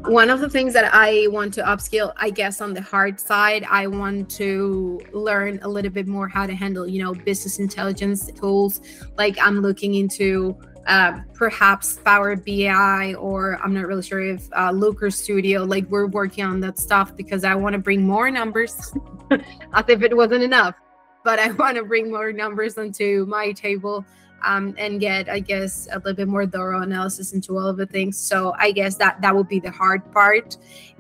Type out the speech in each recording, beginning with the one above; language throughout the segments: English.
One of the things that I want to upskill, I guess, on the hard side, I want to learn a little bit more how to handle, business intelligence tools. Like I'm looking into perhaps Power BI, or I'm not really sure if Looker Studio. Like we're working on that stuff because I want to bring more numbers, as if it wasn't enough. But I want to bring more numbers onto my table, and get, I guess, a little bit more thorough analysis into all of the things. So I guess that would be the hard part.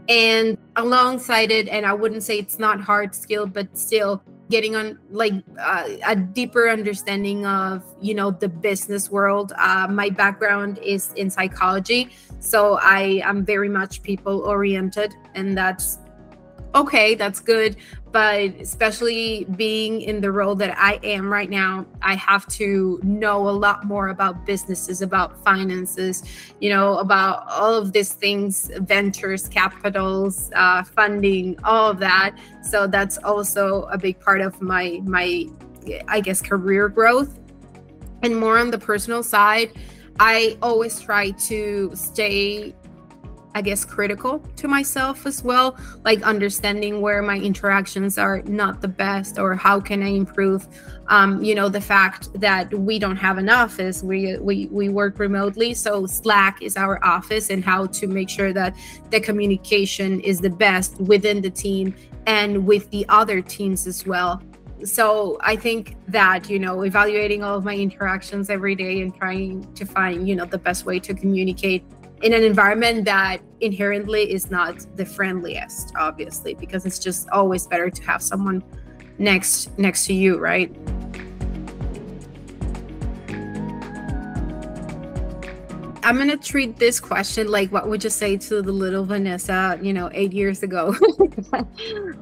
And alongside it, and I wouldn't say it's not hard skill, but still getting on like a deeper understanding of, the business world. My background is in psychology, so I am very much people oriented, and that's okay, that's good. But especially being in the role that I am right now, I have to know a lot more about businesses, about finances, about all of these things, ventures, capitals, funding, all of that. So that's also a big part of my, I guess, career growth. And more on the personal side, I always try to stay, I guess, critical to myself as well, like understanding where my interactions are not the best, or how can I improve. The fact that we don't have an office, we work remotely, so Slack is our office, and how to make sure that the communication is the best within the team and with the other teams as well. So I think that, evaluating all of my interactions every day and trying to find, the best way to communicate in an environment that inherently is not the friendliest, obviously, because it's just always better to have someone next to you, right? I'm going to treat this question like what would you say to the little Vanessa, 8 years ago,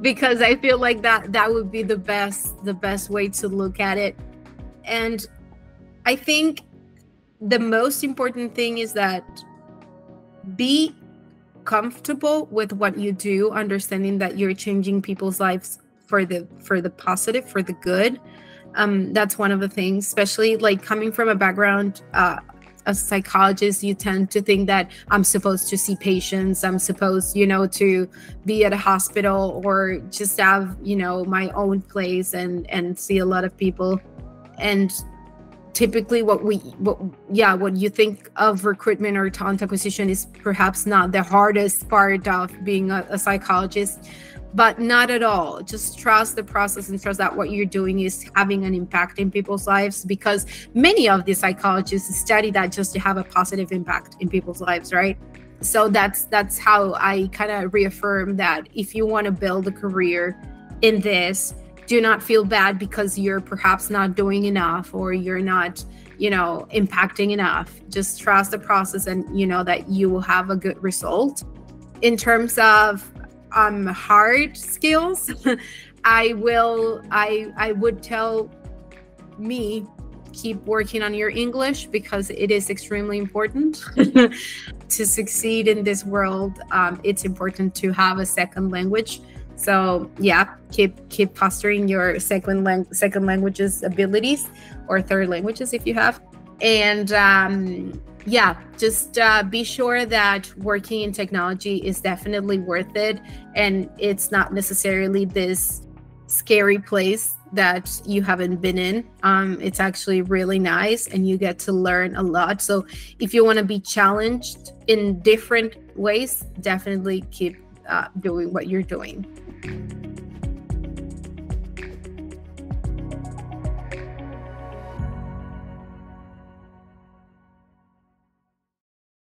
because I feel like that would be the best way to look at it. And I think the most important thing is that be comfortable with what you do, understanding that you're changing people's lives for the positive, for the good. That's one of the things, especially like coming from a background as a psychologist, you tend to think that I'm supposed to see patients, I'm supposed, to be at a hospital, or just have, my own place and see a lot of people. And typically what you think of recruitment or talent acquisition is perhaps not the hardest part of being a psychologist, but not at all. Just trust the process and trust that what you're doing is having an impact in people's lives, because many of the psychologists study that just to have a positive impact in people's lives, right? So that's how I kind of reaffirm that if you want to build a career in this, do not feel bad because you're perhaps not doing enough, or you're not, impacting enough. Just trust the process, and that you will have a good result. In terms of hard skills, I would tell me, keep working on your English, because it is extremely important to succeed in this world. It's important to have a second language. So yeah, keep fostering your second languages abilities, or third languages if you have. And just be sure that working in technology is definitely worth it, and it's not necessarily this scary place that you haven't been in. It's actually really nice, and you get to learn a lot. So if you want to be challenged in different ways, definitely keep doing what you're doing.